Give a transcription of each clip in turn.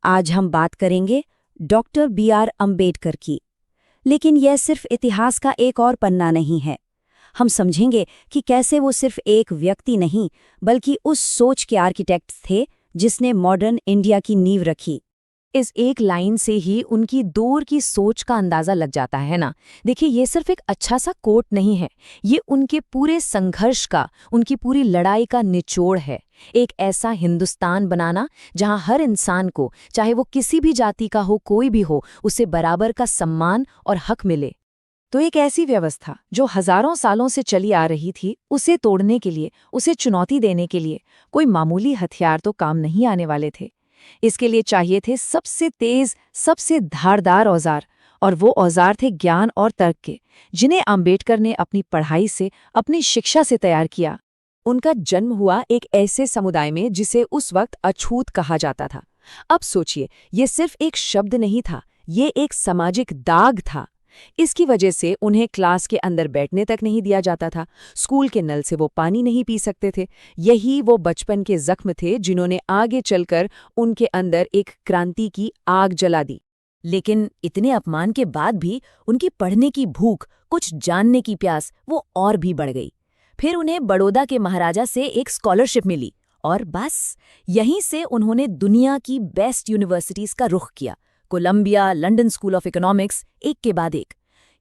आज हम बात करेंगे डॉक्टर बी.आर. अम्बेडकर की। लेकिन यह सिर्फ इतिहास का एक और पन्ना नहीं है। हम समझेंगे कि कैसे वो सिर्फ एक व्यक्ति नहीं, बल्कि उस सोच के आर्किटेक्ट थे जिसने मॉडर्न इंडिया की नींव रखी। इस एक लाइन से ही उनकी दूर की सोच का अंदाजा लग जाता है ना। देखिए, ये सिर्फ एक अच्छा सा कोट नहीं है, ये उनके पूरे संघर्ष का, उनकी पूरी लड़ाई का निचोड़ है। एक ऐसा हिंदुस्तान बनाना जहां हर इंसान को, चाहे वो किसी भी जाति का हो, कोई भी हो, उसे बराबर का सम्मान और हक मिले। तो एक ऐसी व्यवस्था जो हजारों सालों से चली आ रही थी, उसे तोड़ने के लिए, उसे चुनौती देने के लिए कोई मामूली हथियार तो काम नहीं आने वाले थे। इसके लिए चाहिए थे सबसे तेज, सबसे धारदार औजार, और वो औजार थे ज्ञान और तर्क के, जिन्हें आम्बेडकर ने अपनी पढ़ाई से, अपनी शिक्षा से तैयार किया। उनका जन्म हुआ एक ऐसे समुदाय में जिसे उस वक्त अछूत कहा जाता था। अब सोचिए, ये सिर्फ एक शब्द नहीं था, ये एक सामाजिक दाग था। इसकी वजह से उन्हें क्लास के अंदर बैठने तक नहीं दिया जाता था, स्कूल के नल से वो पानी नहीं पी सकते थे। यही वो बचपन के जख्म थे जिन्होंने आगे चलकर उनके अंदर एक क्रांति की आग जला दी। लेकिन इतने अपमान के बाद भी उनकी पढ़ने की भूख, कुछ जानने की प्यास, वो और भी बढ़ गई। फिर उन्हें बड़ौदा के महाराजा से एक स्कॉलरशिप मिली, और बस यहीं से उन्होंने दुनिया की बेस्ट यूनिवर्सिटीज का रुख किया। Columbia, London School of Economics, एक के बाद एक।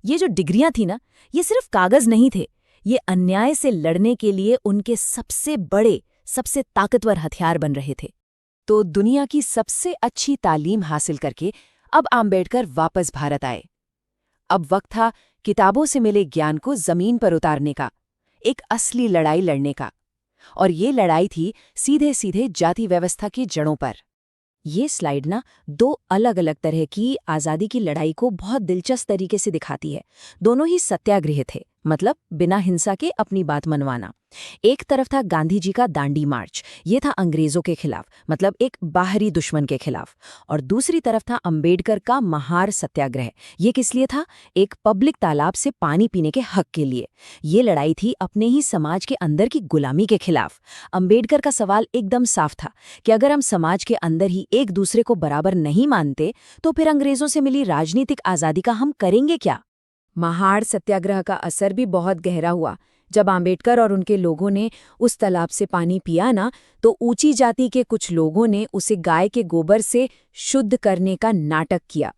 ये जो डिग्रियां थी ना, ये सिर्फ कागज नहीं थे, ये अन्याय से लड़ने के लिए उनके सबसे बड़े, सबसे ताकतवर हथियार बन रहे थे। तो दुनिया की सबसे अच्छी तालीम हासिल करके अब आम्बेडकर वापस भारत आए। अब वक्त था किताबों से मिले ज्ञान को जमीन पर उतारने का, एक असली लड़ाई लड़ने का। और ये लड़ाई थी सीधे सीधे जाति व्यवस्था की जड़ों पर। ये स्लाइड ना दो अलग अलग तरह की आज़ादी की लड़ाई को बहुत दिलचस्प तरीके से दिखाती है। दोनों ही सत्याग्रह थे, मतलब बिना हिंसा के अपनी बात मनवाना। एक तरफ था गांधी जी का दांडी मार्च, ये था अंग्रेजों के खिलाफ, मतलब एक बाहरी दुश्मन के खिलाफ। और दूसरी तरफ था अंबेडकर का महार सत्याग्रह। ये किस लिए था? एक पब्लिक तालाब से पानी पीने के हक के लिए। ये लड़ाई थी अपने ही समाज के अंदर की गुलामी के खिलाफ। अंबेडकर का सवाल एकदम साफ था कि अगर हम समाज के अंदर ही एक दूसरे को बराबर नहीं मानते, तो फिर अंग्रेजों से मिली राजनीतिक आज़ादी का हम करेंगे क्या? महाड़ सत्याग्रह का असर भी बहुत गहरा हुआ। जब आम्बेडकर और उनके लोगों ने उस तालाब से पानी पिया ना, तो ऊंची जाति के कुछ लोगों ने उसे गाय के गोबर से शुद्ध करने का नाटक किया।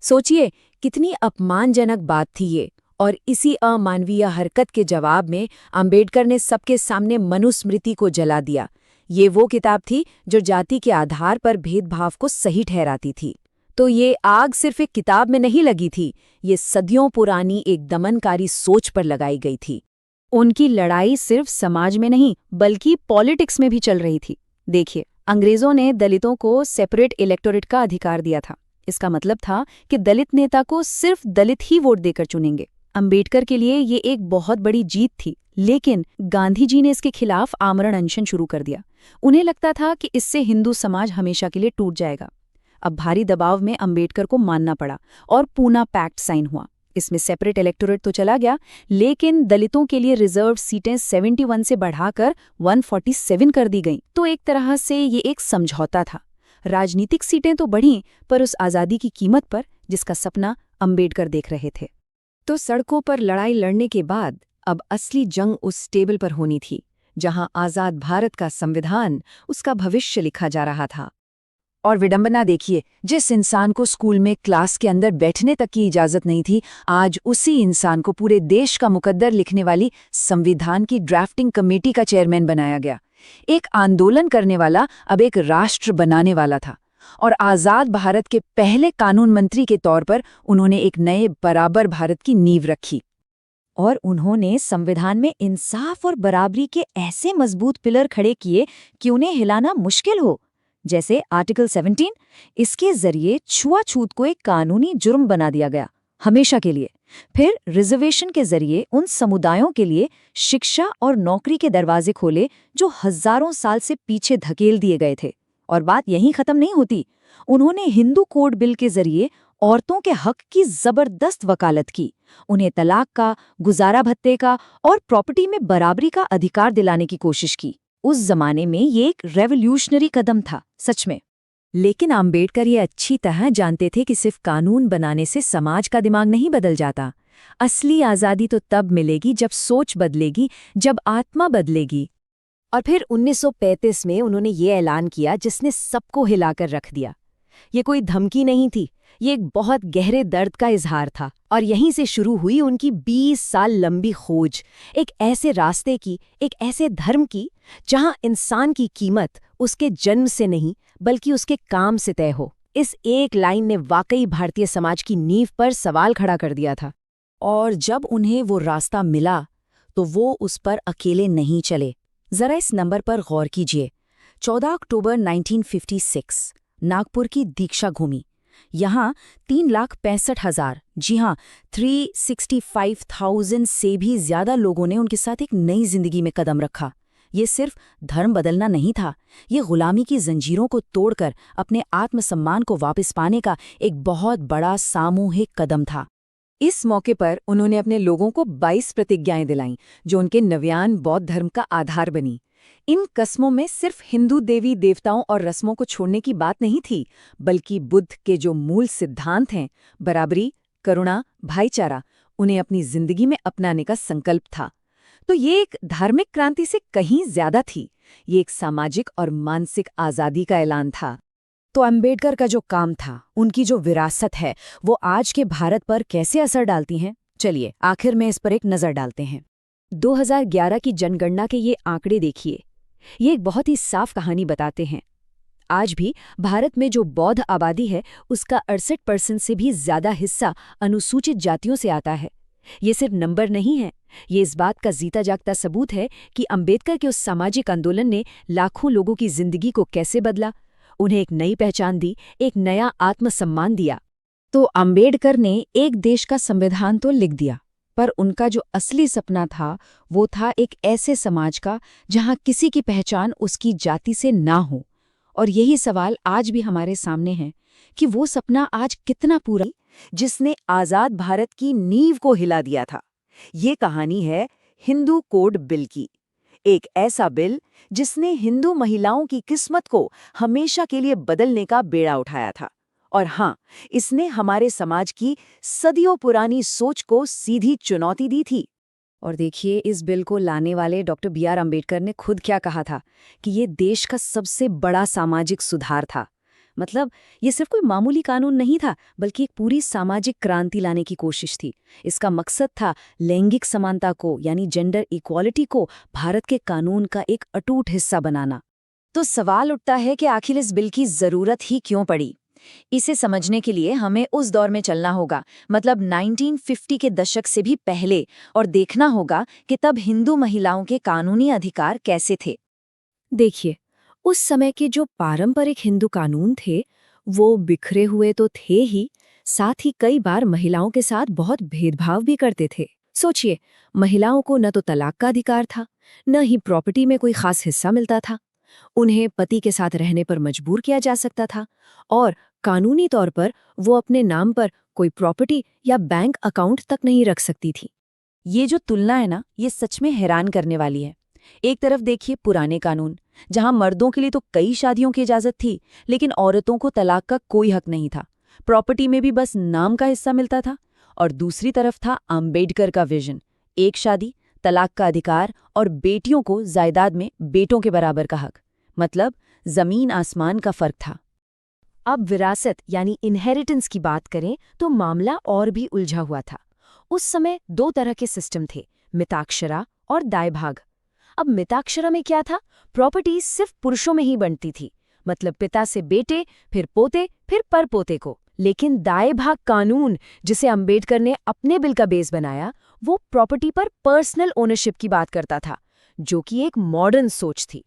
सोचिए, कितनी अपमानजनक बात थी ये। और इसी अमानवीय हरकत के जवाब में आम्बेडकर ने सबके सामने मनुस्मृति को जला दिया। ये वो किताब थी जो जाति के आधार पर भेदभाव को सही ठहराती थी। तो ये आग सिर्फ एक किताब में नहीं लगी थी, ये सदियों पुरानी एक दमनकारी सोच पर लगाई गई थी। उनकी लड़ाई सिर्फ समाज में नहीं, बल्कि पॉलिटिक्स में भी चल रही थी। देखिए, अंग्रेजों ने दलितों को सेपरेट इलेक्टोरेट का अधिकार दिया था। इसका मतलब था कि दलित नेता को सिर्फ दलित ही वोट देकर चुनेंगे। अंबेडकर के लिए ये एक बहुत बड़ी जीत थी, लेकिन गांधी जी ने इसके खिलाफ आमरण अनशन शुरू कर दिया। उन्हें लगता था कि इससे हिंदू समाज हमेशा के लिए टूट जाएगा। अब भारी दबाव में अंबेडकर को मानना पड़ा और पूना पैक्ट साइन हुआ। इसमें सेपरेट इलेक्टोरेट तो चला गया, लेकिन दलितों के लिए रिजर्व सीटें 71 से बढ़ाकर 147 कर दी गईं। तो एक तरह से ये एक समझौता था। राजनीतिक सीटें तो बढ़ीं, पर उस आज़ादी की कीमत पर जिसका सपना अंबेडकर देख रहे थे। तो सड़कों पर लड़ाई लड़ने के बाद अब असली जंग उस टेबल पर होनी थी, जहां आज़ाद भारत का संविधान, उसका भविष्य लिखा जा रहा था। और विडंबना देखिए, जिस इंसान को स्कूल में क्लास के अंदर बैठने तक की इजाजत नहीं थी, आज उसी इंसान को पूरे देश का मुकद्दर लिखने वाली संविधान की ड्राफ्टिंग कमेटी का चेयरमैन बनाया गया। एक आंदोलन करने वाला अब एक राष्ट्र बनाने वाला था, और आज़ाद भारत के पहले कानून मंत्री के तौर पर उन्होंने एक नए बराबर भारत की नींव रखी। और उन्होंने संविधान में इंसाफ और बराबरी के ऐसे मजबूत पिलर खड़े किए कि उन्हें हिलाना मुश्किल हो, जैसे आर्टिकल 17। इसके जरिए छुआछूत को एक कानूनी जुर्म बना दिया गया, हमेशा के लिए। फिर रिजर्वेशन के जरिए उन समुदायों के लिए शिक्षा और नौकरी के दरवाजे खोले जो हजारों साल से पीछे धकेल दिए गए थे। और बात यहीं खत्म नहीं होती, उन्होंने हिंदू कोड बिल के जरिए औरतों के हक की जबरदस्त वकालत की। उन्हें तलाक का, गुजारा भत्ते का और प्रॉपर्टी में बराबरी का अधिकार दिलाने की कोशिश की। उस जमाने में ये एक रेवोल्यूशनरी कदम था, सच में। लेकिन आम्बेडकर ये अच्छी तरह जानते थे कि सिर्फ कानून बनाने से समाज का दिमाग नहीं बदल जाता। असली आज़ादी तो तब मिलेगी जब सोच बदलेगी, जब आत्मा बदलेगी। और फिर 1935 में उन्होंने ये ऐलान किया जिसने सबको हिलाकर रख दिया। ये कोई धमकी नहीं थी, ये एक बहुत गहरे दर्द का इजहार था। और यहीं से शुरू हुई उनकी 20 साल लंबी खोज, एक ऐसे रास्ते की, एक ऐसे धर्म की जहां इंसान की कीमत उसके जन्म से नहीं बल्कि उसके काम से तय हो। इस एक लाइन ने वाकई भारतीय समाज की नींव पर सवाल खड़ा कर दिया था। और जब उन्हें वो रास्ता मिला तो वो उस पर अकेले नहीं चले। जरा इस नंबर पर गौर कीजिए। 14 अक्टूबर 1956, नागपुर की दीक्षा भूमि। यहाँ 3,65,000, जी हाँ 365,000 से भी ज्यादा लोगों ने उनके साथ एक नई जिंदगी में कदम रखा। ये सिर्फ धर्म बदलना नहीं था, ये गुलामी की जंजीरों को तोड़कर अपने आत्मसम्मान को वापस पाने का एक बहुत बड़ा सामूहिक कदम था। इस मौके पर उन्होंने अपने लोगों को 22 प्रतिज्ञाएं दिलाईं, जो उनके नव्यान बौद्ध धर्म का आधार बनी। इन कस्मों में सिर्फ हिंदू देवी देवताओं और रस्मों को छोड़ने की बात नहीं थी, बल्कि बुद्ध के जो मूल सिद्धांत हैं, बराबरी, करुणा, भाईचारा, उन्हें अपनी जिंदगी में अपनाने का संकल्प था। तो ये एक धार्मिक क्रांति से कहीं ज्यादा थी, ये एक सामाजिक और मानसिक आज़ादी का ऐलान था। तो अम्बेडकर का जो काम था, उनकी जो विरासत है, वो आज के भारत पर कैसे असर डालती हैं? चलिए आखिर में इस पर एक नज़र डालते हैं। 2011 की जनगणना के ये आंकड़े देखिए, ये एक बहुत ही साफ कहानी बताते हैं। आज भी भारत में जो बौद्ध आबादी है, उसका 68% से भी ज्यादा हिस्सा अनुसूचित जातियों से आता है। ये सिर्फ नंबर नहीं है, ये इस बात का जीता जागता सबूत है कि अम्बेडकर के उस सामाजिक आंदोलन ने लाखों लोगों की जिंदगी को कैसे बदला, उन्हें एक नई पहचान दी, एक नया आत्मसम्मान दिया। तो अम्बेडकर ने एक देश का संविधान तो लिख दिया, पर उनका जो असली सपना था, वो था एक ऐसे समाज का जहां किसी की पहचान उसकी जाति से ना हो। और यही सवाल आज भी हमारे सामने है कि वो सपना आज कितना पूरा, जिसने आज़ाद भारत की नींव को हिला दिया था। ये कहानी है हिंदू कोड बिल की। एक ऐसा बिल जिसने हिंदू महिलाओं की किस्मत को हमेशा के लिए बदलने का बेड़ा उठाया था। और हाँ, इसने हमारे समाज की सदियों पुरानी सोच को सीधी चुनौती दी थी। और देखिए, इस बिल को लाने वाले डॉक्टर B.R. अम्बेडकर ने खुद क्या कहा था कि ये देश का सबसे बड़ा सामाजिक सुधार था। मतलब ये सिर्फ कोई मामूली कानून नहीं था, बल्कि एक पूरी सामाजिक क्रांति लाने की कोशिश थी। इसका मकसद था लैंगिक समानता को, यानी जेंडर इक्वालिटी को भारत के कानून का एक अटूट हिस्सा बनाना। तो सवाल उठता है कि आखिर इस बिल की जरूरत ही क्यों पड़ी? इसे समझने के लिए हमें उस दौर में चलना होगा, मतलब 1950 के दशक से भी पहले, और देखना होगा कि तब हिंदू महिलाओं के कानूनी अधिकार कैसे थे। देखिए, उस समय के जो पारंपरिक हिंदू कानून थे, वो बिखरे हुए तो थे ही, साथ ही कई बार महिलाओं के साथ बहुत भेदभाव भी करते थे। सोचिए, महिलाओं को न तो तलाक का अधिकार था, न ही प्रॉपर्टी में कोई खास हिस्सा मिलता था। उन्हें पति के साथ रहने पर मजबूर किया जा सकता था, और कानूनी तौर पर वो अपने नाम पर कोई प्रॉपर्टी या बैंक अकाउंट तक नहीं रख सकती थी। ये जो तुलना है ना, ये सच में हैरान करने वाली है। एक तरफ देखिए पुराने कानून, जहां मर्दों के लिए तो कई शादियों की इजाजत थी, लेकिन औरतों को तलाक का कोई हक नहीं था, प्रॉपर्टी में भी बस नाम का हिस्सा मिलता था। और दूसरी तरफ था अम्बेडकर का विजन, एक शादी, तलाक का अधिकार और बेटियों को जायदाद में बेटों के बराबर का हक। मतलब जमीन आसमान का फर्क था। अब विरासत यानी इनहेरिटेंस की बात करें तो मामला और भी उलझा हुआ था। उस समय दो तरह के सिस्टम थे, मिताक्षरा और दायभाग। अब मिताक्षरा में क्या था? प्रॉपर्टी सिर्फ पुरुषों में ही बंटती थी, मतलब पिता से बेटे, फिर पोते, फिर परपोते को। लेकिन दायभाग कानून, जिसे अम्बेडकर ने अपने बिल का बेस बनाया, वो प्रॉपर्टी पर पर्सनल ओनरशिप की बात करता था, जो कि एक मॉडर्न सोच थी।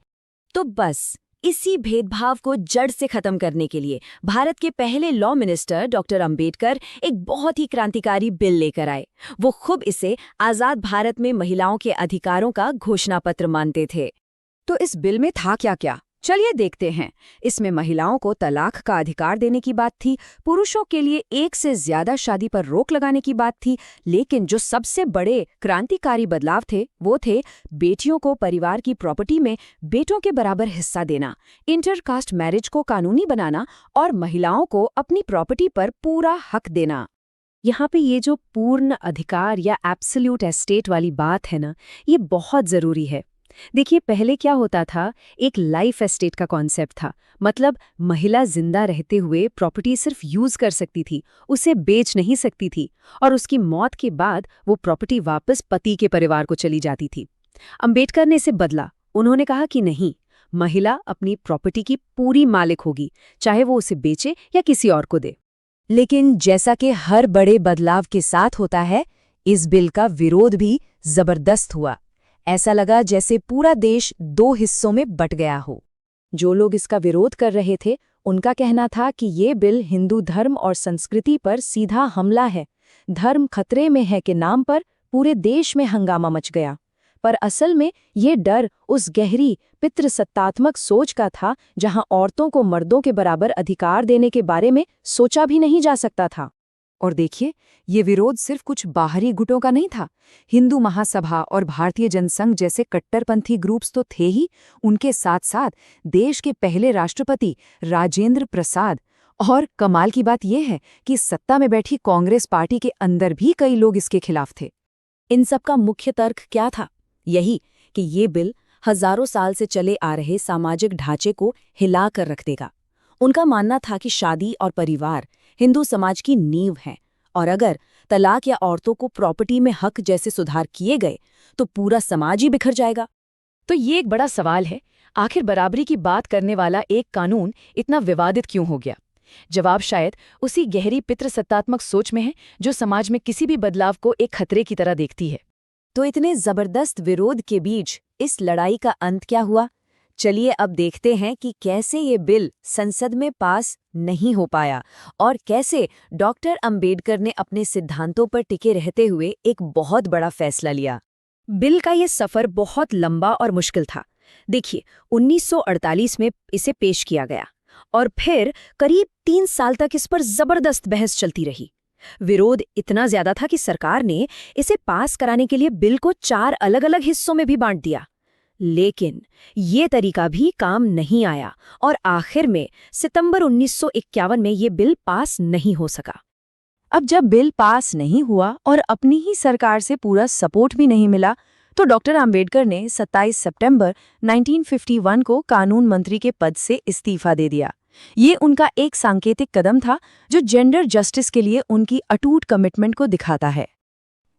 तो बस इसी भेदभाव को जड़ से खत्म करने के लिए भारत के पहले लॉ मिनिस्टर डॉक्टर अम्बेडकर एक बहुत ही क्रांतिकारी बिल लेकर आए। वो खुद इसे आजाद भारत में महिलाओं के अधिकारों का घोषणा पत्र मानते थे। तो इस बिल में था क्या क्या? चलिए देखते हैं। इसमें महिलाओं को तलाक का अधिकार देने की बात थी, पुरुषों के लिए एक से ज्यादा शादी पर रोक लगाने की बात थी, लेकिन जो सबसे बड़े क्रांतिकारी बदलाव थे वो थे बेटियों को परिवार की प्रॉपर्टी में बेटों के बराबर हिस्सा देना, इंटरकास्ट मैरिज को कानूनी बनाना और महिलाओं को अपनी प्रॉपर्टी पर पूरा हक देना। यहाँ पे ये जो पूर्ण अधिकार या एब्सोल्यूट एस्टेट वाली बात है ना, ये बहुत ज़रूरी है। देखिए, पहले क्या होता था, एक लाइफ एस्टेट का कॉन्सेप्ट था। मतलब महिला जिंदा रहते हुए प्रॉपर्टी सिर्फ यूज कर सकती थी, उसे बेच नहीं सकती थी, और उसकी मौत के बाद वो प्रॉपर्टी वापस पति के परिवार को चली जाती थी। अंबेडकर ने इसे बदला। उन्होंने कहा कि नहीं, महिला अपनी प्रॉपर्टी की पूरी मालिक होगी, चाहे वो उसे बेचे या किसी और को दे। लेकिन जैसा कि हर बड़े बदलाव के साथ होता है, इस बिल का विरोध भी जबरदस्त हुआ। ऐसा लगा जैसे पूरा देश दो हिस्सों में बट गया हो। जो लोग इसका विरोध कर रहे थे, उनका कहना था कि ये बिल हिंदू धर्म और संस्कृति पर सीधा हमला है। धर्म खतरे में है के नाम पर पूरे देश में हंगामा मच गया। पर असल में ये डर उस गहरी पितृसत्तात्मक सोच का था जहां औरतों को मर्दों के बराबर अधिकार देने के बारे में सोचा भी नहीं जा सकता था। और देखिए, ये विरोध सिर्फ कुछ बाहरी गुटों का नहीं था। हिंदू महासभा और भारतीय जनसंघ जैसे कट्टरपंथी ग्रुप्स तो थे ही, उनके साथ साथ देश के पहले राष्ट्रपति राजेंद्र प्रसाद, और कमाल की बात यह है कि सत्ता में बैठी कांग्रेस पार्टी के अंदर भी कई लोग इसके खिलाफ थे। इन सब का मुख्य तर्क क्या था? यही कि ये बिल हजारों साल से चले आ रहे सामाजिक ढांचे को हिला कर रख देगा। उनका मानना था कि शादी और परिवार हिंदू समाज की नींव है, और अगर तलाक या औरतों को प्रॉपर्टी में हक जैसे सुधार किए गए तो पूरा समाज ही बिखर जाएगा। तो ये एक बड़ा सवाल है, आखिर बराबरी की बात करने वाला एक कानून इतना विवादित क्यों हो गया? जवाब शायद उसी गहरी पितृसत्तात्मक सोच में है जो समाज में किसी भी बदलाव को एक खतरे की तरह देखती है। तो इतने जबरदस्त विरोध के बीच इस लड़ाई का अंत क्या हुआ? चलिए अब देखते हैं कि कैसे ये बिल संसद में पास नहीं हो पाया और कैसे डॉक्टर अंबेडकर ने अपने सिद्धांतों पर टिके रहते हुए एक बहुत बड़ा फैसला लिया। बिल का ये सफर बहुत लंबा और मुश्किल था। देखिए, 1948 में इसे पेश किया गया और फिर करीब 3 साल तक इस पर जबरदस्त बहस चलती रही। विरोध इतना ज्यादा था कि सरकार ने इसे पास कराने के लिए बिल को 4 अलग-अलग हिस्सों में भी बांट दिया। लेकिन ये तरीका भी काम नहीं आया और आखिर में सितंबर 1951 में ये बिल पास नहीं हो सका। अब जब बिल पास नहीं हुआ और अपनी ही सरकार से पूरा सपोर्ट भी नहीं मिला, तो डॉक्टर अंबेडकर ने 27 सितंबर 1951 को कानून मंत्री के पद से इस्तीफा दे दिया। ये उनका एक सांकेतिक कदम था जो जेंडर जस्टिस के लिए उनकी अटूट कमिटमेंट को दिखाता है।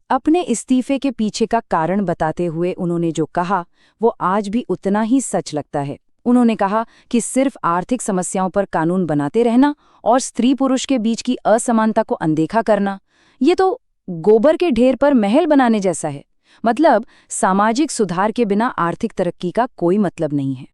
अपने इस्तीफे के पीछे का कारण बताते हुए उन्होंने जो कहा वो आज भी उतना ही सच लगता है। उन्होंने कहा कि सिर्फ आर्थिक समस्याओं पर कानून बनाते रहना और स्त्री पुरुष के बीच की असमानता को अनदेखा करना, ये तो गोबर के ढेर पर महल बनाने जैसा है। मतलब सामाजिक सुधार के बिना आर्थिक तरक्की का कोई मतलब नहीं है।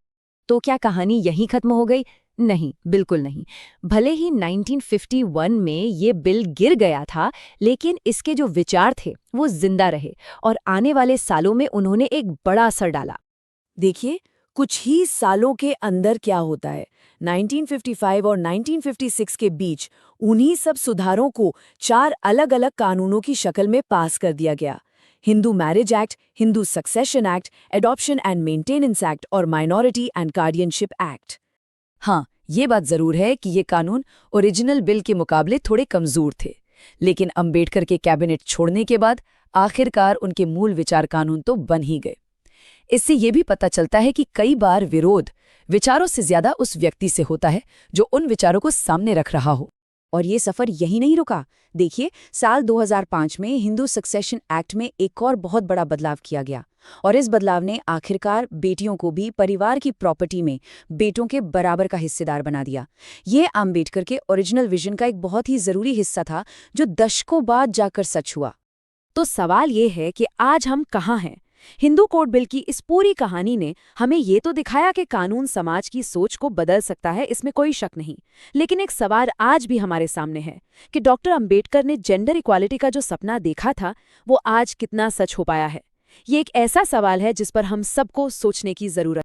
तो क्या कहानी यहीं खत्म हो गई? नहीं, बिल्कुल नहीं। भले ही 1951 में ये बिल गिर गया था, लेकिन इसके जो विचार थे वो जिंदा रहे और आने वाले सालों में उन्होंने एक बड़ा असर डाला। देखिए, कुछ ही सालों के अंदर क्या होता है। 1955 और 1956 के बीच उन्हीं सब सुधारों को 4 अलग-अलग कानूनों की शक्ल में पास कर दिया गया। Hindu marriage act, Hindu succession act, adoption and maintenance act और माइनॉरिटी एंड गार्डियनशिप एक्ट। हाँ, ये बात जरूर है कि ये कानून ओरिजिनल बिल के मुकाबले थोड़े कमजोर थे, लेकिन अंबेडकर के कैबिनेट छोड़ने के बाद आखिरकार उनके मूल विचार कानून तो बन ही गए। इससे ये भी पता चलता है कि कई बार विरोध विचारों से ज्यादा उस व्यक्ति से होता है जो उन विचारों को सामने रख रहा हो। और ये सफर यही नहीं रुका। देखिए, साल 2005 में हिंदू सक्सेशन एक्ट में एक और बहुत बड़ा बदलाव किया गया और इस बदलाव ने आखिरकार बेटियों को भी परिवार की प्रॉपर्टी में बेटों के बराबर का हिस्सेदार बना दिया। ये अंबेडकर के ओरिजिनल विजन का एक बहुत ही जरूरी हिस्सा था जो दशकों बाद जाकर सच हुआ। तो सवाल ये है कि आज हम कहाँ हैं? हिंदू कोड बिल की इस पूरी कहानी ने हमें ये तो दिखाया कि कानून समाज की सोच को बदल सकता है, इसमें कोई शक नहीं। लेकिन एक सवाल आज भी हमारे सामने है कि डॉक्टर अंबेडकर ने जेंडर इक्वालिटी का जो सपना देखा था वो आज कितना सच हो पाया है। ये एक ऐसा सवाल है जिस पर हम सबको सोचने की जरूरत है।